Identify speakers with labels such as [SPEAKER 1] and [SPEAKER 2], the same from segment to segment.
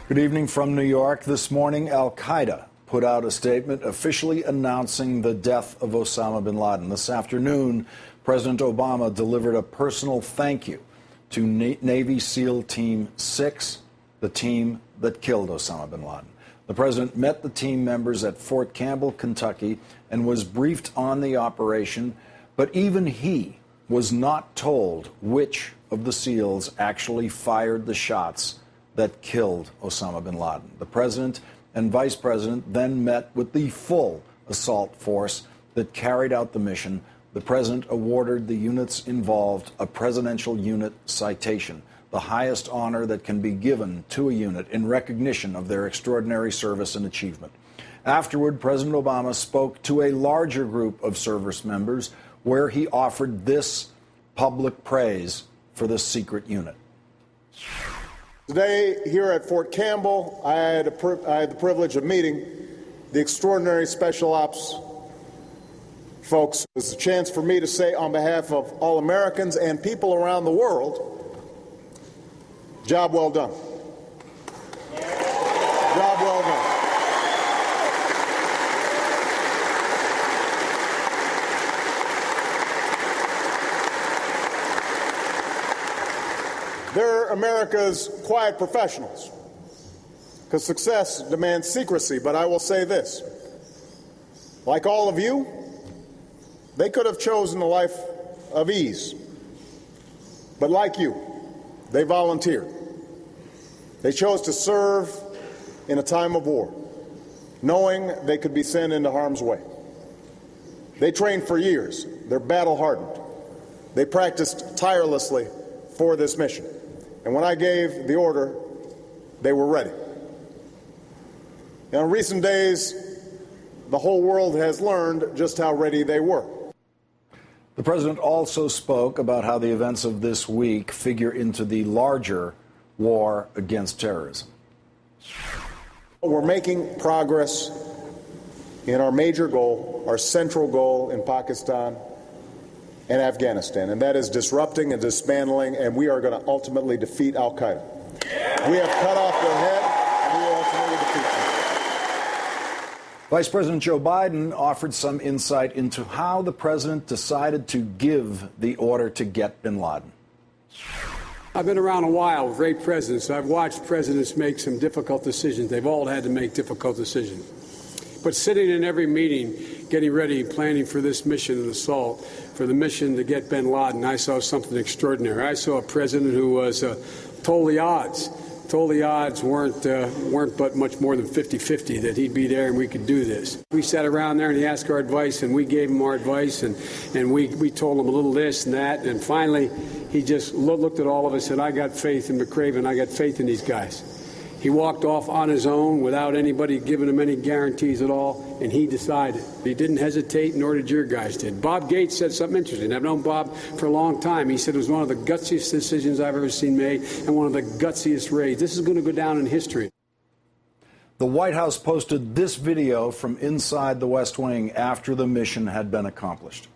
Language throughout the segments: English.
[SPEAKER 1] Good evening from New York. This morning, al-Qaeda put out a statement officially announcing the death of Osama bin Laden. This afternoon, President Obama delivered a personal thank you to Navy SEAL Team 6, the team that killed Osama bin Laden. The president met the team members at Fort Campbell, Kentucky, and was briefed on the operation, but even he was not told which of the SEALs actually fired the shots that killed Osama bin Laden. The president and vice president then met with the full assault force that carried out the mission. The president awarded the units involved a Presidential Unit Citation, the highest honor that can be given to a unit in recognition of their extraordinary service and achievement. Afterward, President Obama spoke to a larger group of service members where he offered this public praise for the secret unit.
[SPEAKER 2] Today, here at Fort Campbell, I had the privilege of meeting the extraordinary Special Ops folks. It was a chance for me to say on behalf of all Americans and people around the world, job well done. Job well done. They're America's quiet professionals, because success demands secrecy. But I will say this, like all of you, they could have chosen a life of ease. But like you, they volunteered. They chose to serve in a time of war, knowing they could be sent into harm's way. They trained for years. They're battle-hardened. They practiced tirelessly for this mission. And when I gave the order, they were ready. Now, in recent days, the whole world has learned just how ready they were.
[SPEAKER 1] The president also spoke about how the events of this week figure into the larger war against terrorism.
[SPEAKER 2] We're making progress in our major goal, our central goal in Pakistan and Afghanistan, and that is disrupting and dismantling, and we are going to ultimately defeat al-Qaeda. We have cut off their head, and we will ultimately defeat them.
[SPEAKER 1] Vice President Joe Biden offered some insight into how the president decided to give the order to get bin Laden.
[SPEAKER 3] I've been around a while with great presidents. I've watched presidents make some difficult decisions. They've all had to make difficult decisions. But sitting in every meeting, getting ready, planning for this mission and assault, for the mission to get bin Laden, I saw something extraordinary. I saw a president who was told the odds. Told the odds weren't but much more than 50-50 that he'd be there and we could do this. We sat around there and he asked our advice and we gave him our advice and we told him a little this and that. And finally, he just looked at all of us and said, I got faith in McRaven. I got faith in these guys. He walked off on his own without anybody giving him any guarantees at all, and he decided. He didn't hesitate, nor did your guys did. Bob Gates said something interesting. I've known Bob for a long time. He said it was one of the gutsiest decisions I've ever seen made and one of the gutsiest raids. This is going to go down in history.
[SPEAKER 1] The White House posted this video from inside the West Wing after the mission had been accomplished.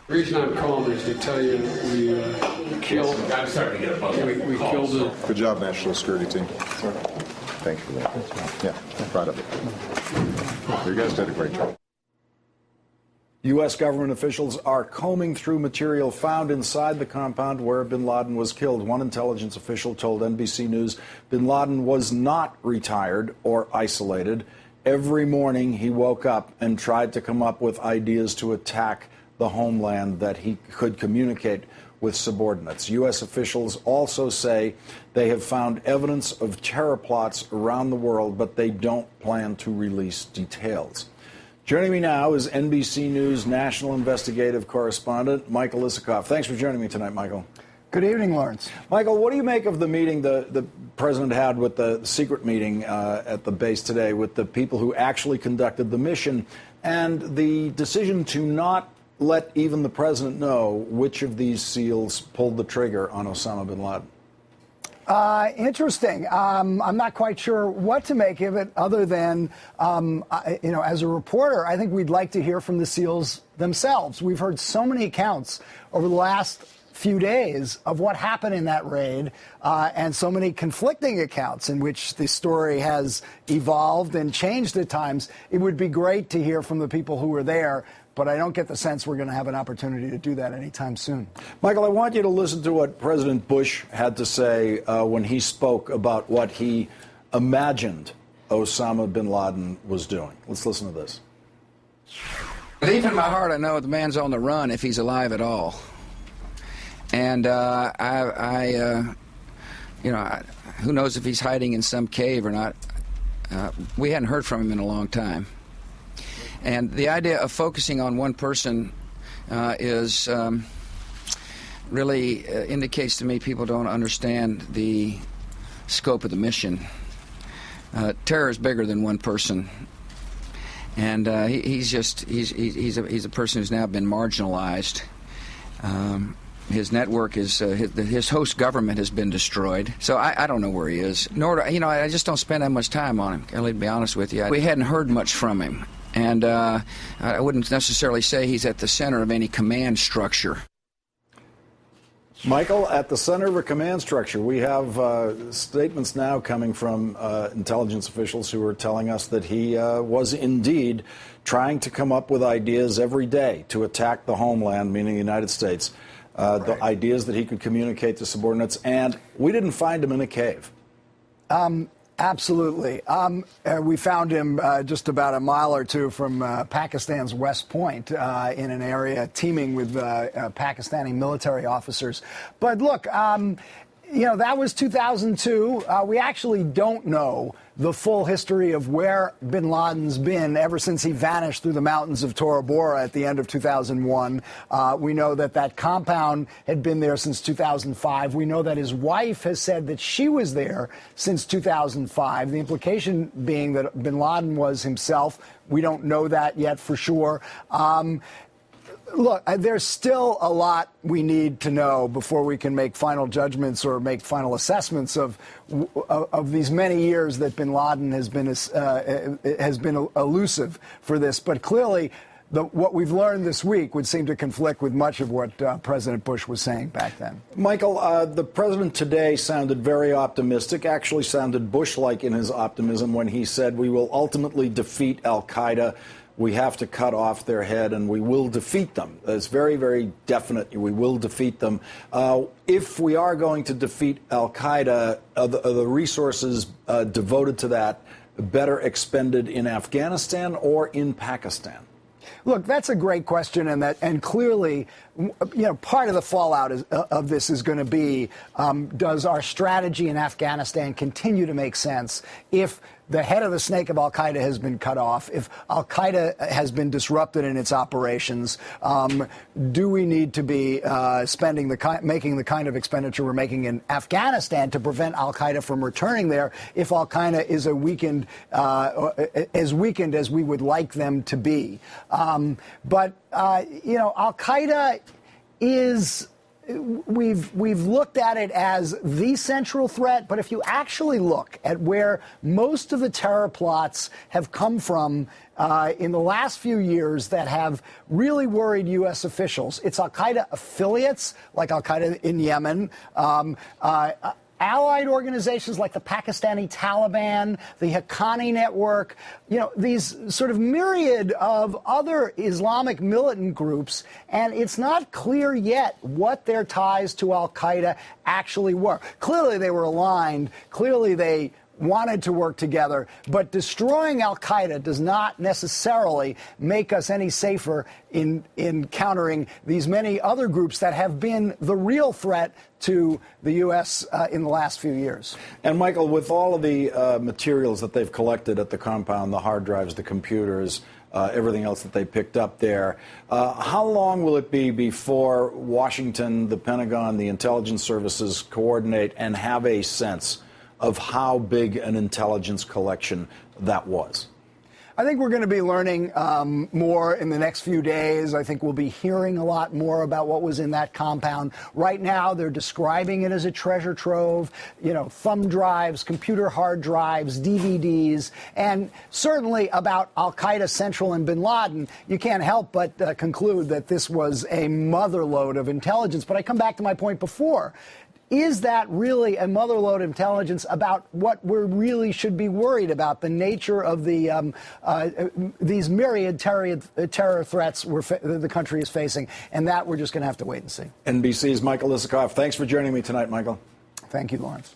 [SPEAKER 3] The reason I'm calling is to tell you we killed.
[SPEAKER 4] I'm starting to get a buzz.
[SPEAKER 3] We killed it.
[SPEAKER 2] Good job, National Security Team. Thank you for that. Yeah, I'm proud of it. You guys did a great job.
[SPEAKER 1] U.S. government officials are combing through material found inside the compound where bin Laden was killed. One intelligence official told NBC News bin Laden was not retired or isolated. Every morning he woke up and tried to come up with ideas to attack the homeland that he could communicate with subordinates. U.S. officials also say they have found evidence of terror plots around the world, but they don't plan to release details. Joining me now is NBC News national investigative correspondent Michael Isikoff. Thanks for joining me tonight, Michael.
[SPEAKER 5] Good evening, Lawrence.
[SPEAKER 1] Michael, what do you make of the meeting the president had with the secret meeting at the base today with the people who actually conducted the mission and the decision to not let even the president know which of these SEALs pulled the trigger on Osama bin Laden?
[SPEAKER 5] Interesting. I'm not quite sure what to make of it other than, as a reporter, I think we'd like to hear from the SEALs themselves. We've heard so many accounts over the last few days of what happened in that raid and so many conflicting accounts in which the story has evolved and changed at times. It would be great to hear from the people who were there, but I don't get the sense we're going to have an opportunity to do that anytime soon.
[SPEAKER 1] Michael, I want you to listen to what President Bush had to say when he spoke about what he imagined Osama bin Laden was doing. Let's listen to this.
[SPEAKER 4] Deep in my heart, I know the man's on the run if he's alive at all. And who knows if he's hiding in some cave or not. We hadn't heard from him in a long time. And the idea of focusing on one person is really indicates to me people don't understand the scope of the mission. Terror is bigger than one person. And he's a person who's now been marginalized. His network is his host government has been destroyed. So I don't know where he is. Nor I just don't spend that much time on him. I'll be honest with you. We hadn't heard much from him, and I wouldn't necessarily say he's at the center of any command structure.
[SPEAKER 1] Michael, at the center of a command structure, we have statements now coming from intelligence officials who are telling us that he was indeed trying to come up with ideas every day to attack the homeland, meaning the United States, the ideas that he could communicate to subordinates, and we didn't find him in a cave.
[SPEAKER 5] Absolutely. We found him just about a mile or two from Pakistan's West Point in an area teeming with Pakistani military officers. But look, that was 2002. We actually don't know the full history of where bin Laden's been ever since he vanished through the mountains of Tora Bora at the end of 2001. We know that compound had been there since 2005. We know that his wife has said that she was there since 2005. The implication being that bin Laden was himself. We don't know that yet for sure. Look, there's still a lot we need to know before we can make final judgments or make final assessments of these many years that bin Laden has been elusive for this. But clearly, what we've learned this week would seem to conflict with much of what President Bush was saying back then.
[SPEAKER 1] Michael, the president today sounded very optimistic, actually sounded Bush-like in his optimism when he said we will ultimately defeat al-Qaeda. We have to cut off their head, and we will defeat them. It's very, very definite. We will defeat them. If we are going to defeat al-Qaeda, are the resources devoted to that better expended in Afghanistan or in Pakistan?
[SPEAKER 5] Look, that's a great question, and clearly, part of the fallout of this is going to be, does our strategy in Afghanistan continue to make sense if the head of the snake of al-Qaeda has been cut off, if al-Qaeda has been disrupted in its operations? Do we need to be making the kind of expenditure we're making in Afghanistan to prevent al-Qaeda from returning there if al-Qaeda is as weakened as we would like them to be? But al-Qaeda is... We've looked at it as the central threat, but if you actually look at where most of the terror plots have come from in the last few years that have really worried U.S. officials, it's al-Qaeda affiliates like al-Qaeda in Yemen, allied organizations like the Pakistani Taliban, the Haqqani Network, these sort of myriad of other Islamic militant groups, and it's not clear yet what their ties to al-Qaeda actually were. Clearly they were aligned. Clearly they wanted to work together, but destroying al-Qaeda does not necessarily make us any safer in countering these many other groups that have been the real threat to the U.S. In the last few years.
[SPEAKER 1] And, Michael, with all of the materials that they've collected at the compound, the hard drives, the computers, everything else that they picked up there, how long will it be before Washington, the Pentagon, the intelligence services coordinate and have a sense of how big an intelligence collection that was?
[SPEAKER 5] I think we're going to be learning more in the next few days. I think we'll be hearing a lot more about what was in that compound. Right now, they're describing it as a treasure trove, thumb drives, computer hard drives, DVDs, and certainly about al-Qaeda Central and bin Laden, you can't help but conclude that this was a motherlode of intelligence. But I come back to my point before. Is that really a motherlode of intelligence about what we really should be worried about, the nature of these myriad terror threats the country is facing? And that we're just going to have to wait and see.
[SPEAKER 1] NBC's Michael Isikoff. Thanks for joining me tonight, Michael.
[SPEAKER 5] Thank you, Lawrence.